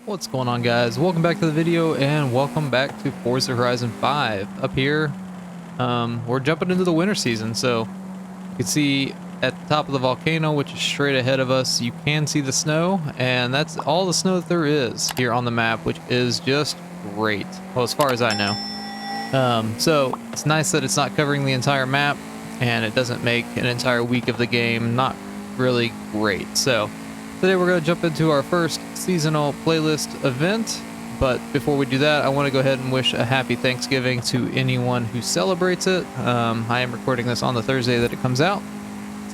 What's going on, guys? Welcome back to the video and welcome back to Forza Horizon 5. Up here, we're jumping into the winter season, so you can see at the top of the volcano, which is straight ahead of us, you can see the snow, and that's all the snow that there is here on the map, which is just great. Well, as far as I know. So it's nice that it's not covering the entire map, and it doesn't make an entire week of the game not really great. So today we're going to jump into our first seasonal playlist event, but before we do that, I want to go ahead and wish a happy Thanksgiving to anyone who celebrates it. I am recording this on the Thursday that it comes out,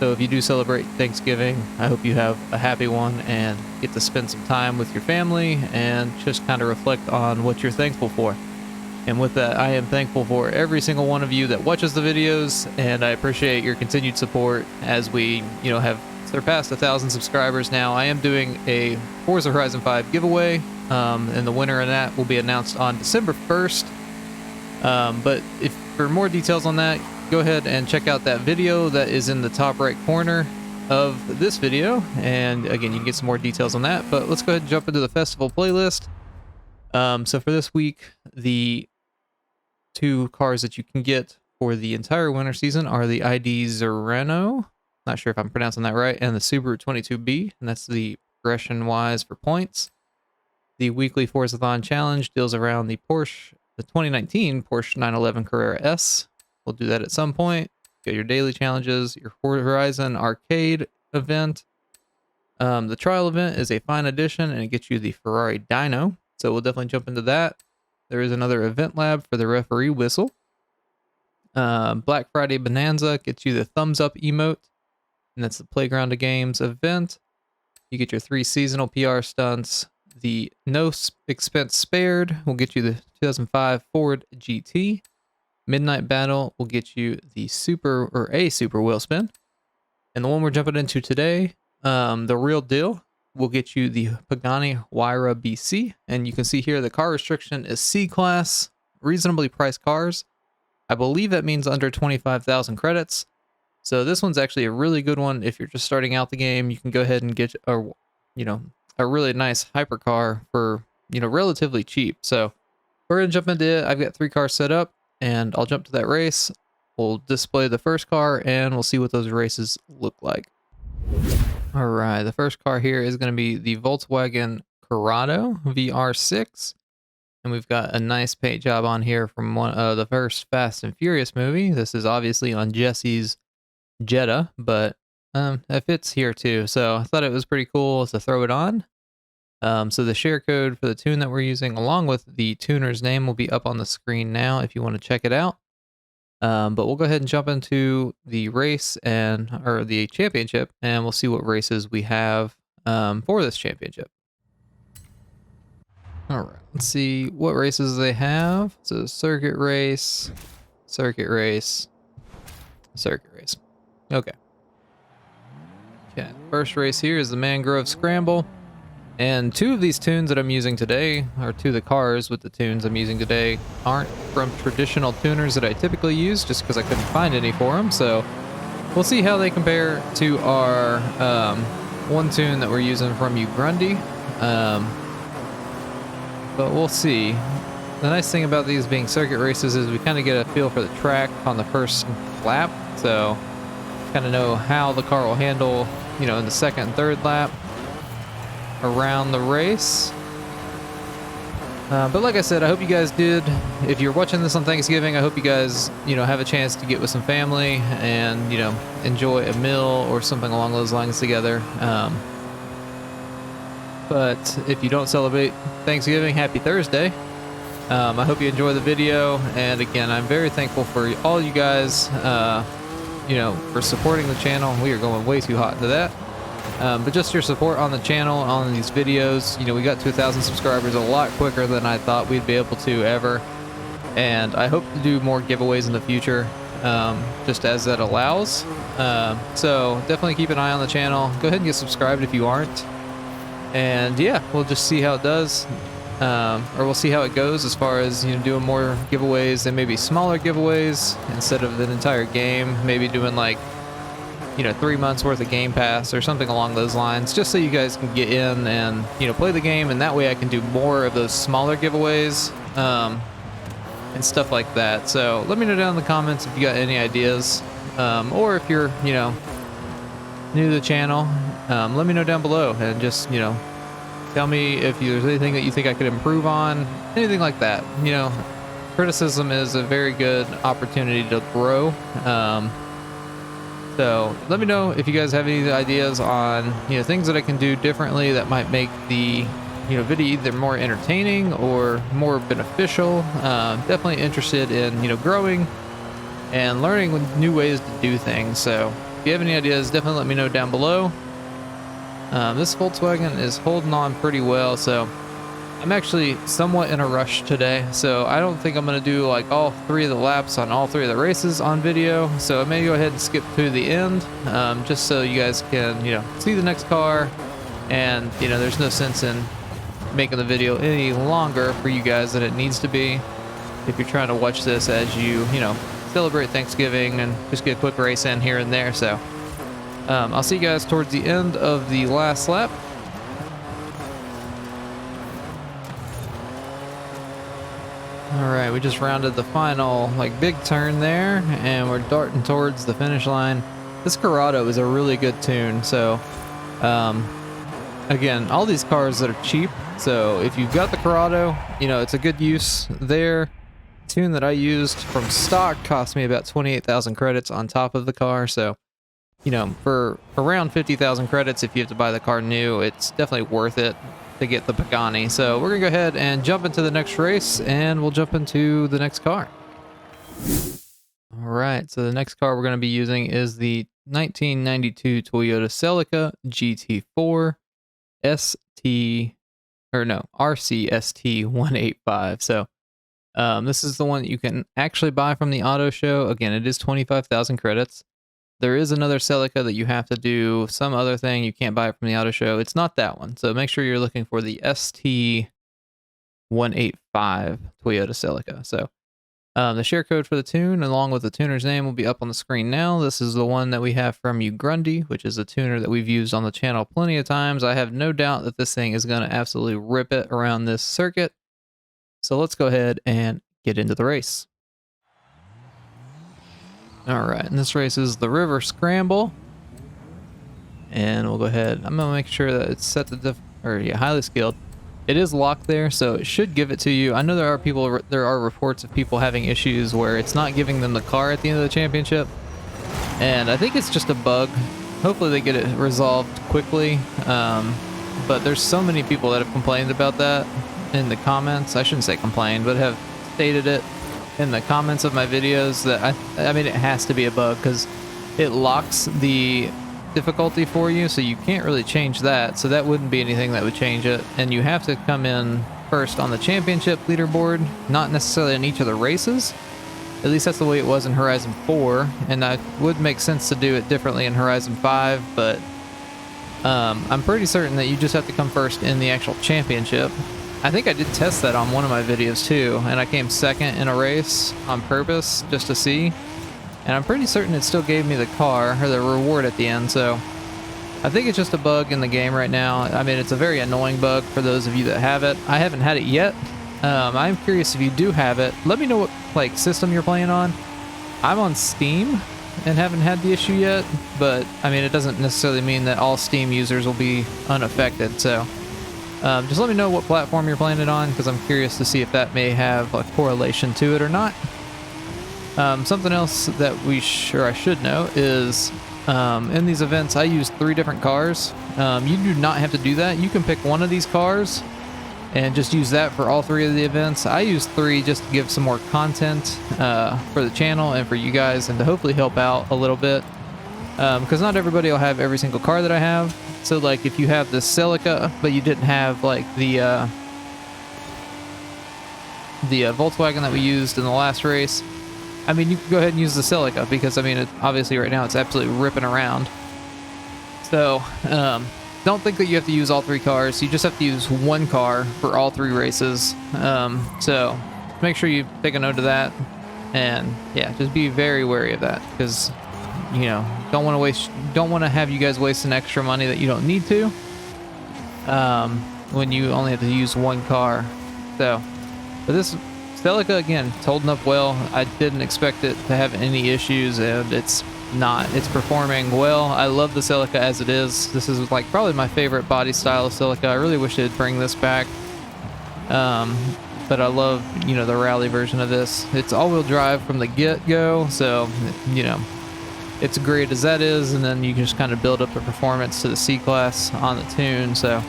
so if you do celebrate Thanksgiving, I hope you have a happy one and get to spend some time with your family and just kind of reflect on what you're thankful for. And with that, I am thankful for every single one of you that watches the videos, and I appreciate your continued support as we, have surpassed 1,000 subscribers now. I am doing a Forza Horizon 5 giveaway, and the winner of that will be announced on December 1st. But if for more details on that, go ahead and check out that video that is in the top right corner of this video, and again, you can get some more details on that. But let's go ahead and jump into the festival playlist. So for this week, the two cars that you can get for the entire winter season are the ID Zerano, not sure if I'm pronouncing that right, and the Subaru 22B, and that's the progression wise for points. The weekly Forzathon challenge deals around the 2019 Porsche 911 Carrera S. We'll do that at some point. Get your daily challenges, your Forza Horizon arcade event. The trial event is a fine addition, and it gets you the Ferrari Dyno, so we'll definitely jump into that. There is another event lab for the referee whistle. Black Friday Bonanza gets you the thumbs up emote, and that's the Playground of Games event. You get your 3 seasonal PR stunts. The No Expense Spared will get you the 2005 Ford GT. Midnight Battle will get you the a super wheel spin. And the one we're jumping into today, the Real Deal, will get you the Pagani Huayra BC. And you can see here the car restriction is C-Class, reasonably priced cars. I believe that means under 25,000 credits. So this one's actually a really good one. If you're just starting out the game, you can go ahead and get a really nice hypercar for, relatively cheap. So we're going to jump into it. I've got 3 cars set up, and I'll jump to that race. We'll display the first car, and we'll see what those races look like. All right, the first car here is going to be the Volkswagen Corrado VR6. And we've got a nice paint job on here from one of the first Fast and Furious movie. This is obviously on Jesse's Jetta, but it fits here too. So I thought it was pretty cool to throw it on. So the share code for the tune that we're using, along with the tuner's name, will be up on the screen now if you want to check it out. But we'll go ahead and jump into the race or the championship, and we'll see what races we have for this championship. All right, let's see what races they have. So circuit race, circuit race, circuit race. Okay. First race here is the Mangrove Scramble. And 2 of these tunes that I'm using today, or 2 of the cars with the tunes I'm using today, aren't from traditional tuners that I typically use, just because I couldn't find any for them. So we'll see how they compare to our one tune that we're using from Grundy. But we'll see. The nice thing about these being circuit races is we kind of get a feel for the track on the first lap. So kind of know how the car will handle, in the second and third lap around the race. But like I said, I hope you guys did. If you're watching this on Thanksgiving, I hope you guys, have a chance to get with some family and, enjoy a meal or something along those lines together. But if you don't celebrate Thanksgiving, happy Thursday. I hope you enjoy the video. And again, I'm very thankful for all you guys, for supporting the channel. We are going way too hot into that. But just your support on the channel, on these videos. We got to 1,000 subscribers a lot quicker than I thought we'd be able to ever. And I hope to do more giveaways in the future, just as that allows. So definitely keep an eye on the channel. Go ahead and get subscribed if you aren't. And yeah, we'll just see how it does, or we'll see how it goes as far as doing more giveaways and maybe smaller giveaways instead of the entire game. Maybe doing like 3 months worth of Game Pass or something along those lines, just so you guys can get in and, play the game, and that way I can do more of those smaller giveaways, and stuff like that. So let me know down in the comments if you got any ideas, or if you're, new to the channel, let me know down below, and just, tell me if there's anything that you think I could improve on, anything like that. Criticism is a very good opportunity to grow. So let me know if you guys have any ideas on, things that I can do differently that might make the, video either more entertaining or more beneficial. Definitely interested in, growing and learning new ways to do things. So if you have any ideas, definitely let me know down below. This Volkswagen is holding on pretty well, so I'm actually somewhat in a rush today, so I don't think I'm going to do like all 3 of the laps on all 3 of the races on video. So I may go ahead and skip to the end, just so you guys can, see the next car, and, there's no sense in making the video any longer for you guys than it needs to be if you're trying to watch this as you, celebrate Thanksgiving and just get a quick race in here and there. So I'll see you guys towards the end of the last lap. Alright, we just rounded the final big turn there, and we're darting towards the finish line. This Corrado is a really good tune, so again, all these cars that are cheap, so if you've got the Corrado, it's a good use there. The tune that I used from stock cost me about 28,000 credits on top of the car, so for around 50,000 credits, if you have to buy the car new, it's definitely worth it to get the Pagani. So we're gonna go ahead and jump into the next race, and we'll jump into the next car. All right, so the next car we're gonna be using is the 1992 Toyota Celica GT4 RCST 185. So this is the one that you can actually buy from the auto show. Again, it is 25,000 credits. There is another Celica that you have to do some other thing. You can't buy it from the auto show. It's not that one. So make sure you're looking for the ST 185 Toyota Celica. So the share code for the tune, along with the tuner's name, will be up on the screen now. This is the one that we have from Grundy, which is a tuner that we've used on the channel plenty of times. I have no doubt that this thing is going to absolutely rip it around this circuit. So let's go ahead and get into the race. Alright, and this race is the River Scramble. And we'll go ahead. I'm going to make sure that it's set to highly skilled. It is locked there, so it should give it to you. I know there are reports of people having issues where it's not giving them the car at the end of the championship. And I think it's just a bug. Hopefully they get it resolved quickly. But there's so many people that have complained about that in the comments. I shouldn't say complained, but have stated it in the comments of my videos that I mean, it has to be a bug because it locks the difficulty for you, so you can't really change that. So that wouldn't be anything that would change it, and you have to come in first on the championship leaderboard, not necessarily in each of the races. At least that's the way it was in Horizon 4, and that would make sense to do it differently in Horizon 5, but I'm pretty certain that you just have to come first in the actual championship. I think I did test that on one of my videos too, and I came second in a race on purpose just to see. And I'm pretty certain it still gave me the car, or the reward at the end, so I think it's just a bug in the game right now. I mean, it's a very annoying bug for those of you that have it. I haven't had it yet. I'm curious if you do have it. Let me know what system you're playing on. I'm on Steam and haven't had the issue yet, but I mean, it doesn't necessarily mean that all Steam users will be unaffected, so just let me know what platform you're playing it on, because I'm curious to see if that may have a correlation to it or not. Something else that I should know is in these events I use 3 different cars. You do not have to do that. You can pick one of these cars and just use that for all 3 of the events. I use 3 just to give some more content for the channel and for you guys, and to hopefully help out a little bit, because not everybody will have every single car that I have. So like if you have the Celica but you didn't have like the Volkswagen that we used in the last race, I mean, you can go ahead and use the Celica, because I mean, obviously right now it's absolutely ripping around. So don't think that you have to use all 3 cars. You just have to use 1 car for all 3 races. So make sure you take a note of that, and yeah, just be very wary of that, because you know, don't want to have you guys wasting extra money that you don't need to, when you only have to use one car. So, but this Celica, again, it's holding up well. I didn't expect it to have any issues, and it's not. It's performing well. I love the Celica as it is. This is like probably my favorite body style of Celica. I really wish they'd bring this back. But I love, you know, the rally version of this. It's all-wheel drive from the get-go, so, you know, it's great as that is, and then you can just kind of build up the performance to the C-Class on the tune, so.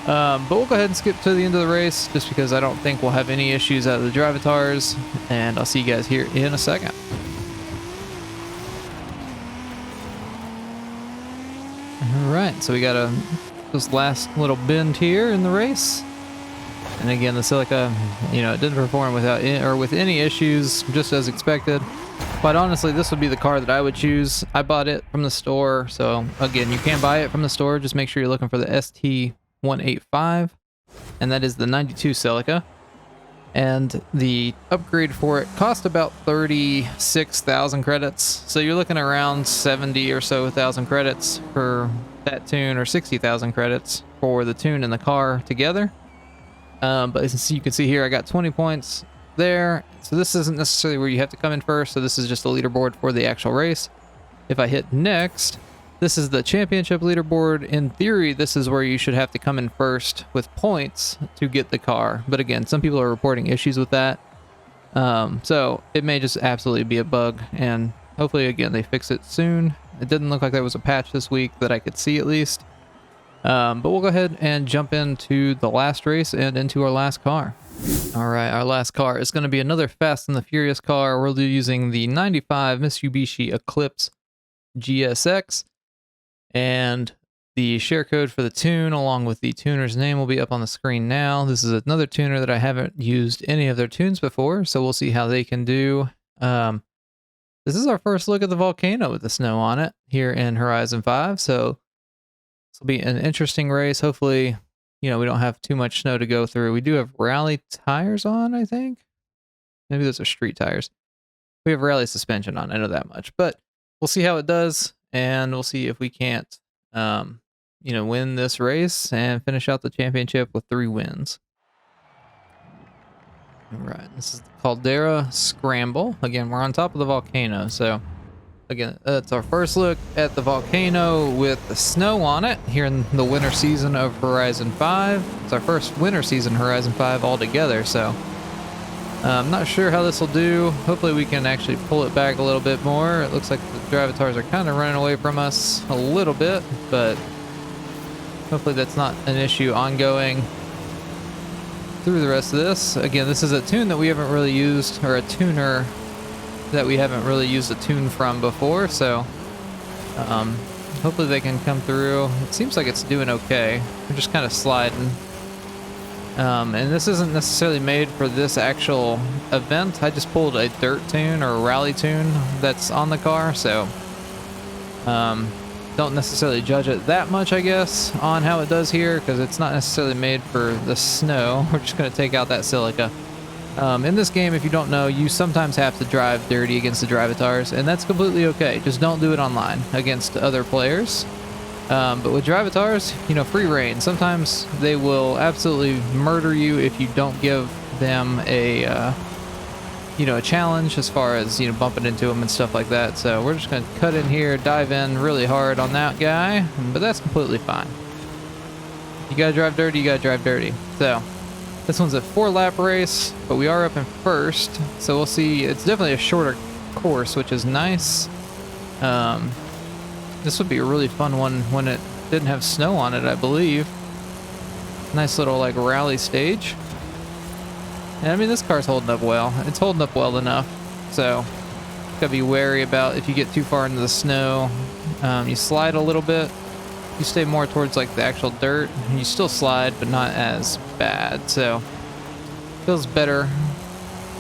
But we'll go ahead and skip to the end of the race, just because I don't think we'll have any issues out of the drivatars, and I'll see you guys here in a second. Alright, so we got this last little bend here in the race. And again, the Celica, you know, it didn't perform with any issues, just as expected. Quite honestly, this would be the car that I would choose. I bought it from the store, so again, you can buy it from the store. Just make sure you're looking for the ST185, and that is the 92 Celica. And the upgrade for it cost about 36,000 credits. So you're looking around 70 or so thousand credits for that tune, or 60,000 credits for the tune and the car together. But as you can see here, I got 20 points there. So this isn't necessarily where you have to come in first. So this is just the leaderboard for the actual race. If I hit next, this is the championship leaderboard. In theory, this is where you should have to come in first with points to get the car. But again, some people are reporting issues with that. So it may just absolutely be a bug. And hopefully, again, they fix it soon. It didn't look like there was a patch this week that I could see at least. But we'll go ahead and jump into the last race and into our last car. All right, our last car is going to be another Fast and the Furious car. We're using the 95 Mitsubishi Eclipse GSX. And the share code for the tune, along with the tuner's name, will be up on the screen now. This is another tuner that I haven't used any of their tunes before, so we'll see how they can do. This is our first look at the volcano with the snow on it here in Horizon 5, so this will be an interesting race. Hopefully, you know, we don't have too much snow to go through. We do have rally tires on, I think. Maybe those are street tires. We have rally suspension on, I know that much. But we'll see how it does, and we'll see if we can't, you know, win this race and finish out the championship with 3 wins. All right, this is the Caldera Scramble. Again, we're on top of the volcano, so again, it's our first look at the volcano with the snow on it here in the winter season of Horizon 5. It's our first winter season Horizon 5 altogether, so I'm not sure how this will do. Hopefully we can actually pull it back a little bit more. It looks like the drivatars are kind of running away from us a little bit, but hopefully that's not an issue ongoing through the rest of this. Again, this is a tune that we haven't really used, or a tuner that we haven't really used a tune from before, so hopefully they can come through. It seems like it's doing okay. We're just kind of sliding. And this isn't necessarily made for this actual event. I just pulled a dirt tune or a rally tune that's on the car, so don't necessarily judge it that much, I guess, on how it does here, because it's not necessarily made for the snow. We're just going to take out that Celica. In this game, if you don't know, you sometimes have to drive dirty against the drivatars, and that's completely okay. Just don't do it online against other players. But with drivatars, you know, free reign. Sometimes they will absolutely murder you if you don't give them a, you know, a challenge as far as, you know, bumping into them and stuff like that. So we're just going to cut in here, dive in really hard on that guy, but that's completely fine. You got to drive dirty, you got to drive dirty. So this one's a 4-lap race, but we are up in first. So we'll see. It's definitely a shorter course, which is nice. This would be a really fun one when it didn't have snow on it, I believe. Nice little, like, rally stage. And I mean, this car's holding up well. It's holding up well enough. So, gotta be wary about if you get too far into the snow. You slide a little bit. You stay more towards, like, the actual dirt. And you still slide, but not as bad. So, feels better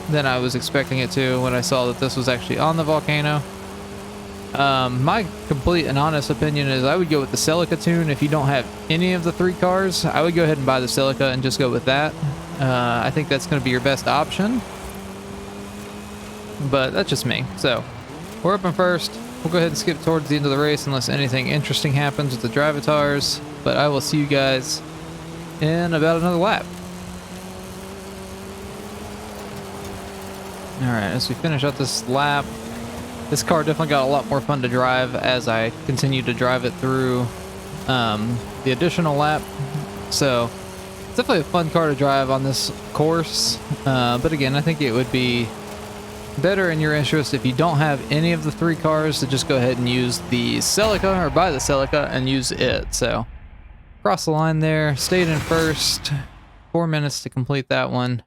than I was expecting it to when I saw that this was actually on the volcano. My complete and honest opinion is I would go with the Celica tune. If you don't have any of the 3 cars, I would go ahead and buy the Celica and just go with that. I think that's going to be your best option. But that's just me. So, we're up in first. we'll go ahead and skip towards the end of the race unless anything interesting happens with the drivatars. But I will see you guys in about another lap. Alright, as we finish up this lap, this car definitely got a lot more fun to drive as I continue to drive it through the additional lap. So it's definitely a fun car to drive on this course. But again, I think it would be better in your interest if you don't have any of the 3 cars to just go ahead and use the Celica or buy the Celica and use it. So cross the line there, stayed in first, 4 minutes to complete that one.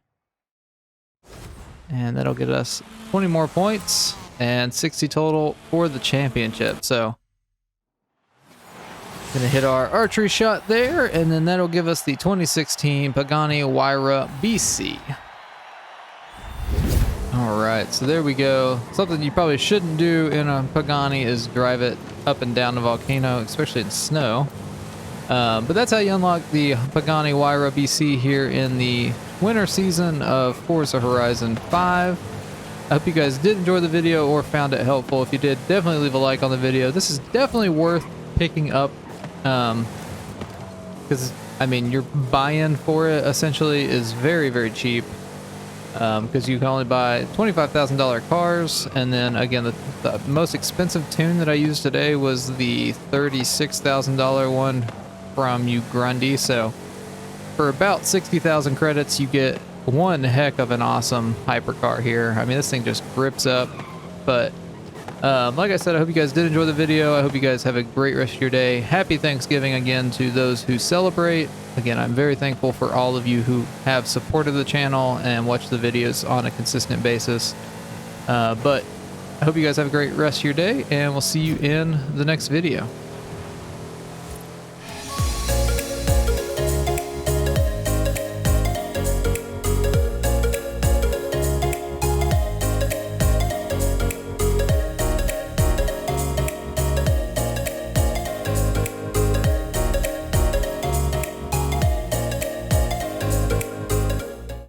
And that'll get us 20 more points and 60 total for the championship. So gonna hit our archery shot there, and then that'll give us the 2016 Pagani Huayra BC. All right, so there we go. Something you probably shouldn't do in a Pagani is drive it up and down the volcano, especially in snow. But that's how you unlock the Pagani Huayra BC here in the winter season of Forza Horizon 5. I hope you guys did enjoy the video or found it helpful. If you did, definitely leave a like on the video. This is definitely worth picking up because, I mean, your buy-in for it essentially is very, very cheap because you can only buy $25,000 cars. And then, again, the most expensive tune that I used today was the $36,000 one from Ugrandi. So for about 60,000 credits, you get one heck of an awesome hypercar here. I mean, this thing just grips up. But like I said, I hope you guys did enjoy the video. I hope you guys have a great rest of your day. Happy Thanksgiving again to those who celebrate. Again, I'm very thankful for all of you who have supported the channel and watched the videos on a consistent basis. But I hope you guys have a great rest of your day, and we'll see you in the next video.